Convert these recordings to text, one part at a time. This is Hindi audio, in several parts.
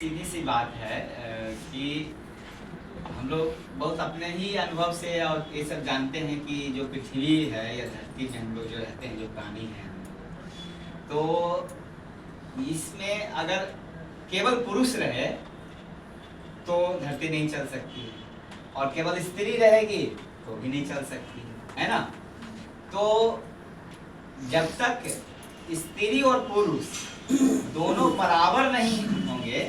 सीधी सी बात है कि हम लोग बहुत अपने ही अनुभव से और ये सब जानते हैं कि जो पृथ्वी है या धरती में हम लोग जो रहते हैं, जो प्राणी हैं, तो इसमें अगर केवल पुरुष रहे तो धरती नहीं चल सकती है, और केवल स्त्री रहेगी तो भी नहीं चल सकती है ना। तो जब तक स्त्री और पुरुष दोनों बराबर नहीं होंगे,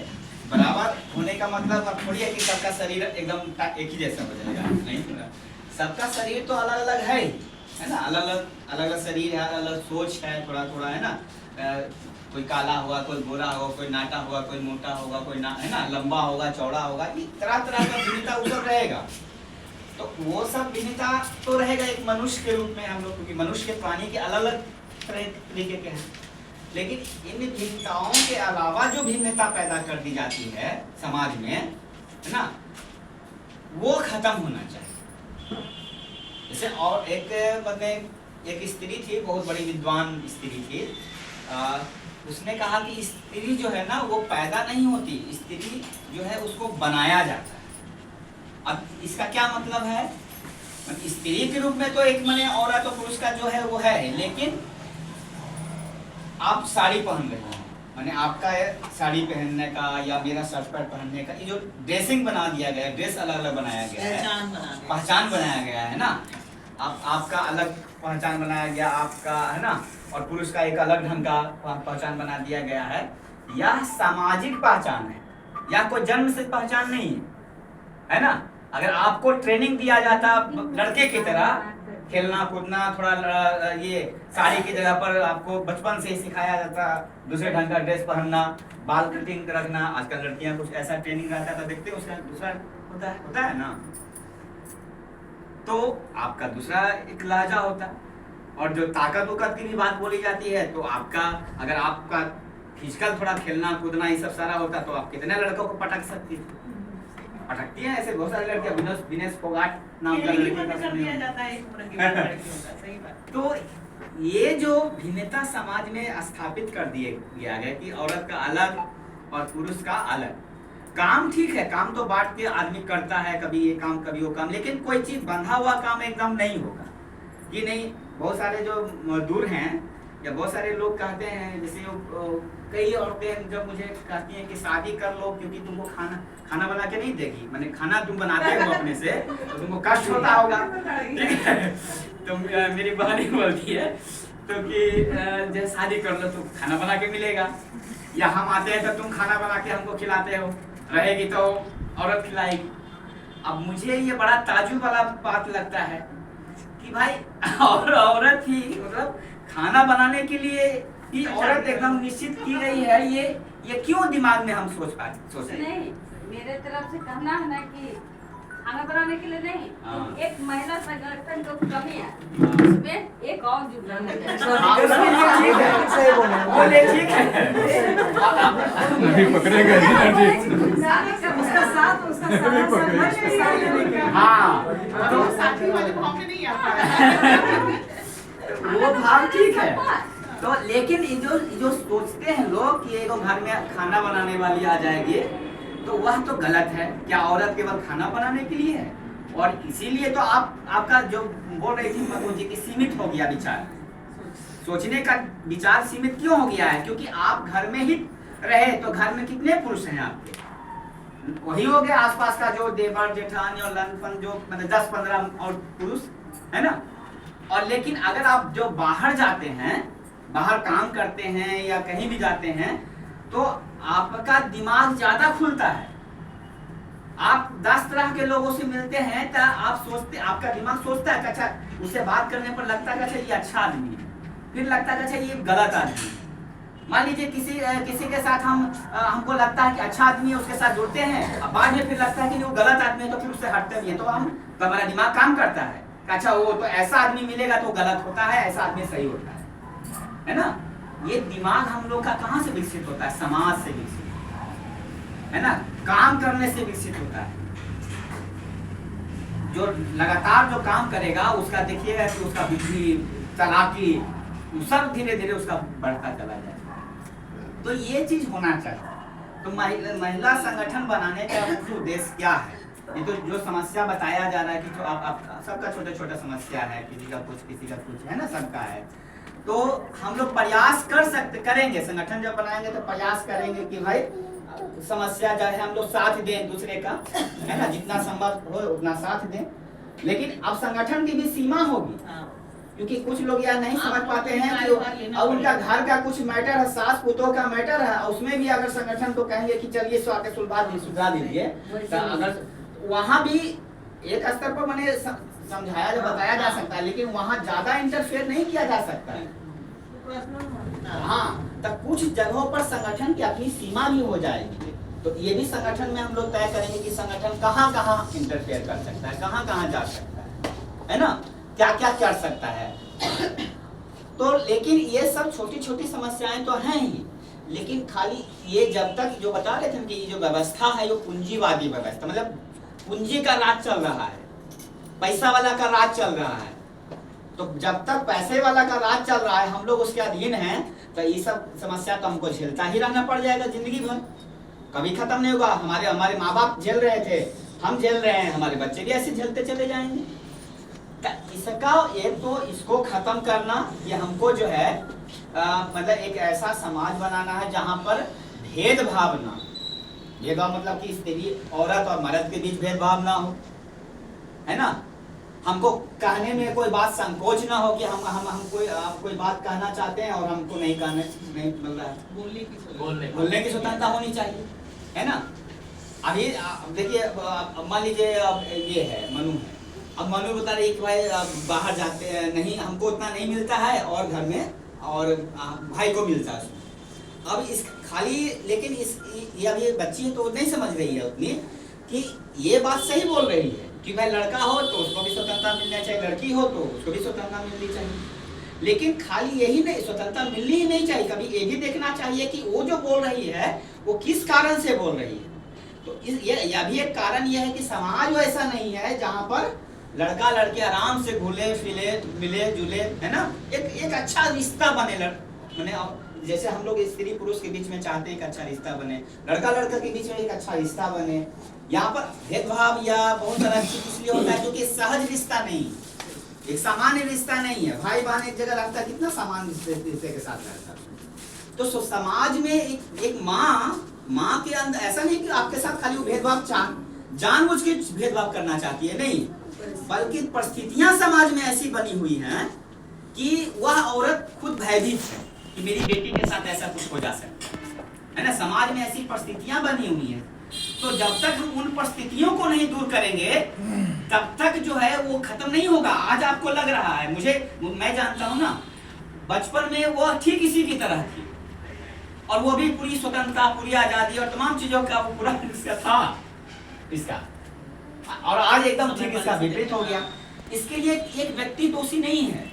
बराबर होने का मतलब अब थोड़ी है कि सबका शरीर एकदम एक ही जैसा हो जाएगा, नहीं। सबका शरीर तो अलग अलग है ना। अलग अलग शरीर है, अलग अलग सोच है, थोड़ा थोड़ा है ना। कोई काला होगा, कोई गोरा होगा, कोई नाटा होगा, कोई मोटा होगा, कोई ना है ना, लंबा होगा, चौड़ा होगा, ये तरह तरह का भिन्नता उधर रहेगा। तो वो सब भिन्नता तो रहेगा एक मनुष्य के रूप में हम लोग, क्योंकि मनुष्य के प्राणी के अलग अलग तरीके के हैं। लेकिन इन भिन्नताओं के अलावा जो भिन्नता पैदा कर दी जाती है समाज में, है ना, वो खत्म होना चाहिए। जैसे और एक मतलब एक स्त्री थी, बहुत बड़ी विद्वान स्त्री थी। उसने कहा कि स्त्री जो है ना वो पैदा नहीं होती, स्त्री जो है उसको बनाया जाता है। अब इसका क्या मतलब है? स्त्री के रूप में तो एक माने औरत और पुरुष का जो है वो है, लेकिन आप साड़ी पहन रहे हैं, माने आपका साड़ी पहनने का या मेरा शर्ट पैंट पहनने का, ये जो ड्रेसिंग बना दिया गया है, ड्रेस अलग अलग बनाया गया है, पहचान बनाया गया है ना। आपका अलग पहचान बनाया गया, आपका है ना, और पुरुष का एक अलग ढंग का पहचान बना दिया गया है। यह सामाजिक पहचान है, या कोई जन्म से पहचान नहीं है ना। अगर आपको ट्रेनिंग दिया जाता लड़के की तरह खेलना कूदना, थोड़ा ये साड़ी की जगह पर आपको बचपन से ही सिखाया जाता दूसरे ढंग का ड्रेस पहनना, बाल कटिंग रखना। आजकल लड़कियां कुछ ऐसा ट्रेनिंग रहता है तो देखते हैं उसका दूसरा होता है ना। तो आपका दूसरा एक लहजा होता है, और जो ताकत उकत की भी बात बोली जाती है, तो आपका अगर आपका फिजिकल थोड़ा खेलना कूदना ये सब सारा होता तो आप कितने लड़कों को पटक सकती थी, पटकती हैं ऐसे बहुत सारी लड़कियां। विनेश फोगाट नाम का लड़की तो ये जो भिन्नता समाज में स्थापित कर दिए गया है कि औरत का अलग और पुरुष का अलग। काम ठीक है, काम तो बांट के आदमी करता है, कभी ये काम कभी वो काम, लेकिन कोई चीज बंधा हुआ काम एकदम नहीं होगा। ये नहीं, बहुत सारे जो मजदूर हैं या बहुत सारे लोग कहते हैं, जैसे कई औरतें जब मुझे कहती हैं कि शादी कर लो क्योंकि तुमको खाना बना के नहीं देगी, मैंने खाना तुम बनाते हो अपने से तो तुमको कष्ट होता होगा, ठीक है। तो मेरी बहन ही बोलती है तो कि जब शादी कर लो तो खाना बना के मिलेगा, या हम आते हैं तो तुम खाना बना के हमको खिलाते हो, रहेगी तो औरत खिलाएगी। अब मुझे ये बड़ा ताजुब वाला बात लगता है कि भाई औरत ही मतलब खाना बनाने के लिए ही औरत एकदम निश्चित की गई है। ये क्यों दिमाग में हम सोच रहे हैं? नहीं, मेरे तरफ से कहना है ना कि खाना बनाने के लिए नहीं, एक महिला संगठन जो कमी है उसमें एक और जुड़ना वो भाव ठीक है। तो लेकिन जो सोचते हैं लोग कि एगो घर में खाना बनाने वाली आ जाएगी, तो वह तो गलत है। क्या औरत केवल खाना बनाने के लिए है? और इसीलिए तो आपका जो बोल रही थी मधु जी की सीमित हो गया विचार, सोचने का विचार सीमित क्यों हो गया है? क्योंकि आप घर में ही रहे तो घर में कितने पुरुष हैं आपके? वही हो गया आसपास का जो देवर जेठानी और लनपन, जो मतलब 10-15 और पुरुष है ना। और लेकिन अगर आप जो बाहर जाते हैं, बाहर काम करते हैं या कहीं भी जाते हैं, तो आपका दिमाग ज्यादा खुलता है। आप 10 तरह के लोगों से मिलते हैं तो आप सोचते, आपका दिमाग सोचता है कि अच्छा, उससे बात करने पर लगता है कि अच्छा ये अच्छा आदमी है, फिर लगता है कि अच्छा ये गलत आदमी है। मान लीजिए किसी के साथ हमको लगता है कि अच्छा आदमी है, उसके साथ जुड़ते हैं, अब बाद में फिर लगता है कि वो गलत आदमी है, तो फिर उससे हटते भी है। तो हमारा दिमाग काम करता है, अच्छा वो तो ऐसा आदमी मिलेगा तो गलत होता है, ऐसा आदमी सही होता है ना। ये दिमाग हम लोग का कहाँ से विकसित होता है? समाज से विकसित होता है ना, काम करने से विकसित होता है। जो लगातार जो काम करेगा उसका देखिएगा कि उसका बुद्धि, चालाकी, सब धीरे धीरे उसका बढ़ता चला जाएगा। तो ये चीज होना चाहिए। तो महिला संगठन बनाने का मुख्य उद्देश्य क्या है? ये तो जो समस्या बताया जा रहा है कि जो आप सबका छोटा छोटा समस्या है, किसी का कुछ है ना, सबका है। तो हम लोग प्रयास करेंगे, संगठन जब बनाएंगे तो प्रयास करेंगे कि भाई समस्या जो है हम लोग साथ दें दूसरे का, है ना, जितना संभव हो उतना साथ दें। लेकिन अब संगठन की भी सीमा होगी, क्योंकि कुछ लोग यह नहीं समझ पाते हैं कि अब उनका घर का कुछ मैटर है, सास पुतों का मैटर है, उसमें भी अगर संगठन को कहेंगे कि चलिए सुलझा दीजिए, तो अगर वहाँ भी एक स्तर पर मैंने समझाया जो बताया जा सकता है, लेकिन वहाँ ज्यादा इंटरफेयर नहीं किया जा सकता है। हाँ, तब कुछ जगहों पर संगठन की अपनी सीमा भी हो जाएगी। तो ये भी संगठन में हम लोग तय करेंगे कि संगठन कहाँ कहाँ इंटरफेयर कर सकता है, कहाँ कहाँ जा सकता है ना, क्या क्या कर सकता है। तो लेकिन ये सब छोटी छोटी समस्याएं तो हैं ही, लेकिन खाली ये जब तक जो बता रहे थे कि ये जो व्यवस्था है, ये पूंजीवादी व्यवस्था, मतलब पूंजी का राज चल रहा है, पैसा वाला का राज चल रहा है। तो जब तक पैसे वाला का राज चल रहा है, हम लोग उसके अधीन हैं, तो ये सब समस्या तो हमको झेलता ही रहना पड़ जाएगा जिंदगी भर, कभी खत्म नहीं होगा। हमारे माँ बाप झेल रहे थे, हम झेल रहे हैं, हमारे बच्चे भी ऐसे झेलते चले जाएंगे। इसका एक तो इसको खत्म करना, ये हमको जो है मतलब एक ऐसा समाज बनाना है जहाँ पर भेदभाव ना, भेदभाव मतलब कि स्त्री औरत और मर्द के बीच भेदभाव ना हो, है ना। हमको कहने में कोई बात संकोच ना हो कि हम कोई बात कहना चाहते हैं और हमको नहीं कहने नहीं मिल रहा है, बोलने की स्वतंत्रता होनी चाहिए, है ना। अभी देखिए, मान लीजिए अब ये है मनु है, अब मनु बता रही कि भाई बाहर जाते हैं नहीं, हमको उतना नहीं मिलता है और घर में और भाई को मिलता है। अब इस खाली, लेकिन ये अब ये बच्ची है तो नहीं समझ रही है उतनी कि ये बात सही बोल रही है कि भाई लड़का हो तो उसको भी स्वतंत्रता मिलना चाहिए, लड़की हो तो उसको भी स्वतंत्रता मिलनी चाहिए। लेकिन खाली यही नहीं, स्वतंत्रता मिलनी ही नहीं चाहिए, कभी ये भी देखना चाहिए कि वो जो बोल रही है वो किस कारण से बोल रही है। तो यह भी एक कारण यह है कि समाज वैसा नहीं है जहाँ पर लड़का लड़के आराम से घुले फिले मिले जुले, है ना, एक अच्छा रिश्ता बने, जैसे हम लोग स्त्री पुरुष के बीच में चाहते हैं कि अच्छा रिश्ता बने, लड़का लड़का के बीच में एक अच्छा रिश्ता बने। यहाँ पर भेदभाव या बहुत सारा चीज इसलिए होता है क्योंकि सहज रिश्ता नहीं, एक सामान्य रिश्ता नहीं है। भाई बहन एक जगह लगता है, कितना सामान्य रिश्ते के साथ रहता है। तो समाज में एक माँ के अंदर ऐसा नहीं कि आपके साथ खाली वो भेदभाव जानबूझ के भेदभाव करना चाहती है, नहीं, बल्कि परिस्थितियां समाज में ऐसी बनी हुई हैं कि वह औरत खुद भयभीत है कि मेरी बेटी के साथ ऐसा कुछ हो जा सकता है ना। समाज में ऐसी परिस्थितियां बनी हुई हैं, तो जब तक हम उन परिस्थितियों को नहीं दूर करेंगे तब तक जो है वो खत्म नहीं होगा। आज आपको लग रहा है, मैं जानता हूँ ना, बचपन में वो ठीक इसी की तरह थी और वो भी पूरी स्वतंत्रता, पूरी आजादी और तमाम चीजों का वो पूरा था इसका, और आज एकदम ठीक इसका विपरीत हो गया। इसके लिए एक व्यक्ति दोषी नहीं है,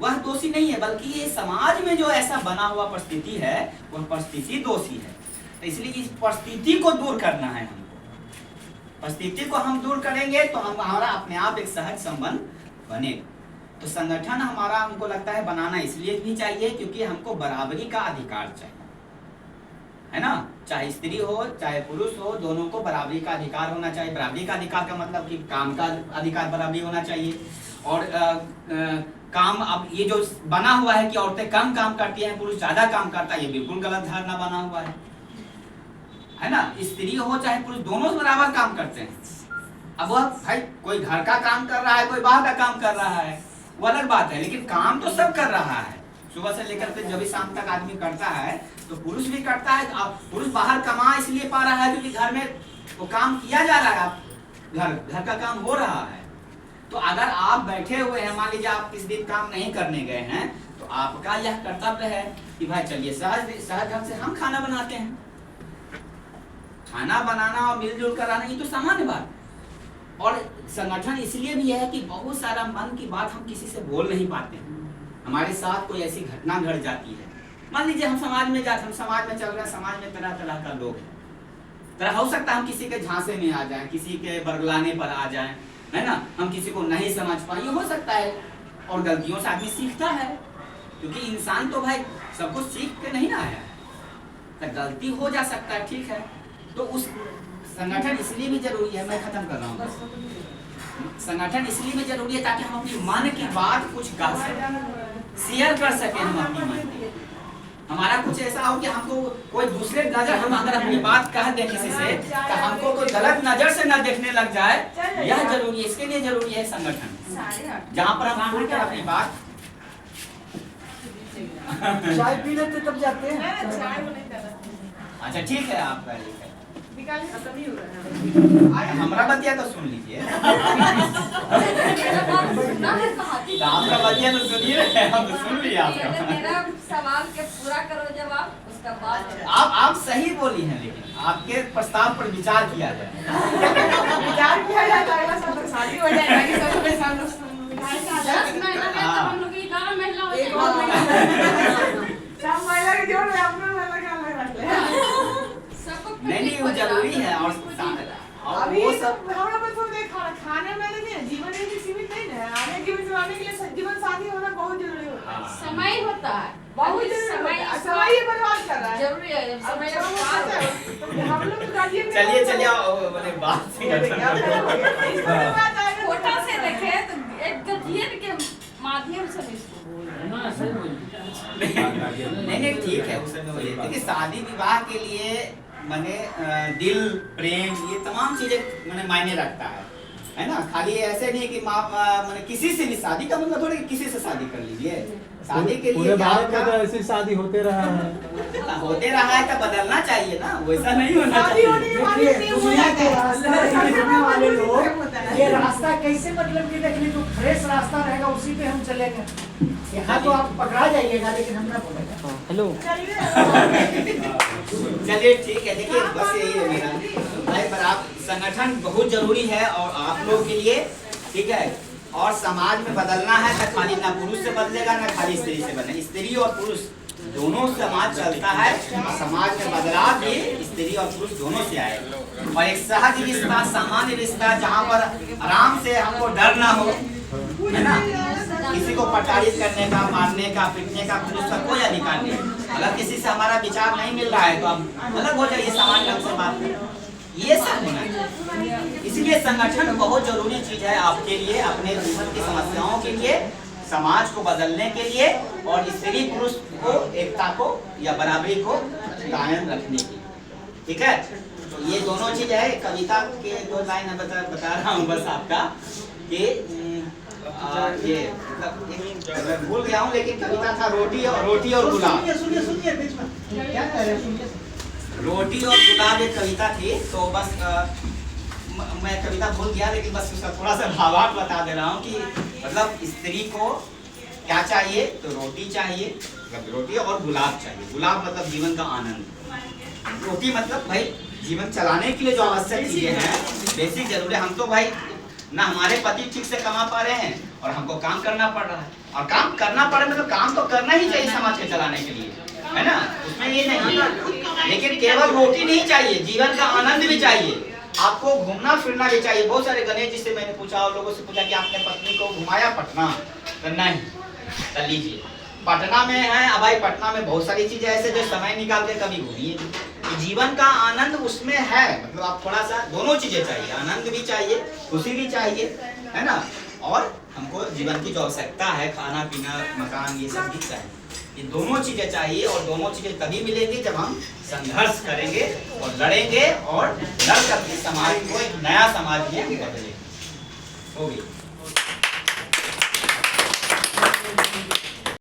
वह दोषी नहीं है, बल्कि ये समाज में जो ऐसा बना हुआ परिस्थिति है वह परिस्थिति दोषी है। तो इसलिए इस परिस्थिति को दूर करना है हमको। परिस्थिति को हम दूर करेंगे तो हमारा अपने आप एक सहज संबंध बनेगा। तो संगठन हमारा हमको लगता है बनाना इसलिए भी चाहिए क्योंकि हमको बराबरी का अधिकार चाहिए, है ना। चाहे स्त्री हो चाहे पुरुष हो, दोनों को बराबरी का अधिकार होना चाहिए। बराबरी का अधिकार का मतलब कि काम का अधिकार बराबरी होना चाहिए। और काम, अब ये जो बना हुआ है कि औरतें कम काम करती हैं पुरुष ज्यादा काम करता है, ये बिल्कुल गलत धारणा बना हुआ है ना। स्त्री हो चाहे पुरुष, दोनों बराबर काम करते हैं। अब वह भाई कोई घर का काम कर रहा है, कोई बाहर का काम कर रहा है, वो अलग बात है, लेकिन काम तो सब कर रहा है। सुबह से लेकर के जब भी शाम तक आदमी करता है तो पुरुष भी करता है। अब पुरुष बाहर कमा इसलिए पा रहा है क्योंकि घर में वो काम किया जा रहा है, घर का काम हो रहा है। तो अगर आप बैठे हुए हैं, मान लीजिए आप किस दिन काम नहीं करने गए हैं, तो आपका यह कर्तव्य है कि भाई चलिए सहज ढंग से हम खाना बनाते हैं। खाना बनाना और मिलजुल कर रहना ये तो सामान्य बात। और संगठन इसलिए भी है कि बहुत सारा मन की बात हम किसी से बोल नहीं पाते हैं। हमारे साथ कोई ऐसी घटना घट जाती है, मान लीजिए हम समाज में जाते, हम समाज में चल रहे हैं, समाज में तरह तरह का लोग हैं, तरह हो सकता है हम किसी के झांसे में आ जाएं, किसी के बरगलाने पर आ जाएं, है ना, हम किसी को नहीं समझ पाए, ये हो सकता है। और गलतियों से आदमी सीखता है, क्योंकि इंसान तो भाई सब कुछ सीख के नहीं ना आया गलती हो जा सकता है, ठीक है, तो उस संगठन इसलिए भी जरूरी है, मैं खत्म कर रहा हूँ। संगठन इसलिए भी जरूरी है ताकि हम अपनी मन की बात कुछ कह सकें, शेयर कर सकें हम अपनी मन की। हमारा कुछ ऐसा हो कि हमको कोई दूसरे नजर, हम अगर अपनी बात कह दें किसी से तो हमको कोई गलत नजर से न देखने लग जाए, यह जरूरी है। इसके लिए जरूरी है संगठन, जहाँ पर हम खुलकर अपनी बात। चाय पी लेते तब जाते हैं। अच्छा ठीक है, आप हमारा बतिया तो सुन लीजिए। तो आपका बतिया तो सुनिए, हम तो सुन लिए आपका। मेरा सवाल के पूरा करो जवाब, उसका बाद आप सही बोली हैं, लेकिन आपके प्रस्ताव पर विचार किया जाए। विचार किया जाता है, सब शादी हो जाएगी, सब लोग साथ लोग 10 महीना में तो हम लोग 11 महिला हो एक और जाएंगे। सब महिला के जोड़ में अपना महिला का अलग रख ले। सबको नहीं वो जरूरी है। और अभी वो सब सब हम लोग तो देख खाने में नहीं है, जीवन में भी सीमित नहीं है। आगे जीवन चलाने के लिए जीवन साथी होना बहुत जरूरी होता है। समय होता है, बहुत जरूरी है। समय ही बर्बाद कर रहा है। जरूरी है समय का पार है। हम लोग राज्य में चलिए मैंने बात से फोटो से देखे तो एक गधियन के माध्यम से इसको बोल रहे हैं। नहीं ठीक है, उस समय वो लेते कि शादी विवाह के लिए माने दिल प्रेम ये तमाम चीजें माने मायने रखता है ना। खाली ऐसे नहीं कि माने किसी से भी शादी का मतलब थोड़ी किसी से शादी कर लीजिए। शादी के लिए पूरे भारत में तो ऐसी शादी होते रहा है। तो बदलना चाहिए ना, वैसा नहीं होना शादी होने चाहिए। के बाद देखिए, नहीं दुनिया के रास्ते चलने वाले लोग ये लोग रास्ता कैसे मतलब कि देखिए जो फ्रेश रास्ता रहेगा उसी पे हम चलेंगे। यहाँ तो आप पकड़ा जाइएगा, लेकिन हम ना बोलेगा। हेलो चलिए ठीक है, देखिए बस यही है मेरा भाई। पर आप संगठन बहुत जरूरी है और आप लोग के लिए, ठीक है। और समाज में बदलना है तो खाली ना पुरुष से बदलेगा ना खाली स्त्री से बदलेगा, स्त्री और पुरुष दोनों समाज चलता है। और समाज में बदलाव भी स्त्री और पुरुष दोनों से आए। और एक सहज रिश्ता, सामान्य रिश्ता, जहाँ पर आराम से हमको डर ना हो, है ना। किसी को प्रताड़ित करने का, मारने का, पीटने का पुरुष का कोई अधिकार नहीं। अगर किसी से हमारा विचार नहीं मिल रहा है तो आप अलग हो जाइए, सामान्य ढंग से बात करें। ये सब होना है। इसलिए संगठन बहुत जरूरी चीज है आपके लिए, अपने जीवन की समस्याओं के लिए, समाज को बदलने के लिए और स्त्री पुरुष को एकता को या बराबरी को कायम रखने के लिए, ठीक है। तो ये दोनों चीज है। कविता के 2 लाइन बता रहा हूँ बस आपका कि ये मैं भूल गया हूँ, लेकिन कविता था रोटी और गुलाब। सुनिए बीच में क्या कह रहे हैं? रोटी और गुलाब एक कविता थी। तो बस मैं कविता भूल गया, लेकिन बस उसका थोड़ा सा भावार्थ बता दे रहा हूँ कि मतलब स्त्री को क्या चाहिए, तो रोटी चाहिए, मतलब रोटी और गुलाब चाहिए। गुलाब मतलब जीवन का आनंद, रोटी मतलब भाई जीवन चलाने के लिए जो आवश्यक चीजें हैं, बेसिक जरूरत। हम तो भाई ना हमारे पति ठीक से कमा पा रहे हैं और हमको काम करना पड़ रहा है। और काम करना पड़े मतलब काम तो करना ही चाहिए समाज के चलाने के लिए, है ना, उसमें ये नहीं है। लेकिन केवल रोटी नहीं चाहिए, जीवन का आनंद भी चाहिए। आपको घूमना फिरना भी चाहिए। बहुत सारे गणेश जी से मैंने पूछा और लोगों से पूछा कि आपने पत्नी को घुमाया पटना, तो नहीं। कर लीजिए, पटना में है अब भाई, पटना में बहुत सारी चीजें ऐसे जो समय निकाल के कभी घूमिए। जीवन का आनंद उसमें है, मतलब आप थोड़ा सा दोनों चीजें चाहिए, आनंद भी चाहिए, खुशी भी चाहिए, है ना। और हमको जीवन की जो आवश्यकता है, खाना पीना, मकान, ये सब भी चाहिए। ये दोनों चीजें चाहिए और दोनों चीजें तभी मिलेंगी जब हम संघर्ष करेंगे और लड़ेंगे और लड़ करके समाज को एक नया समाज में बदलेंगे। होगी।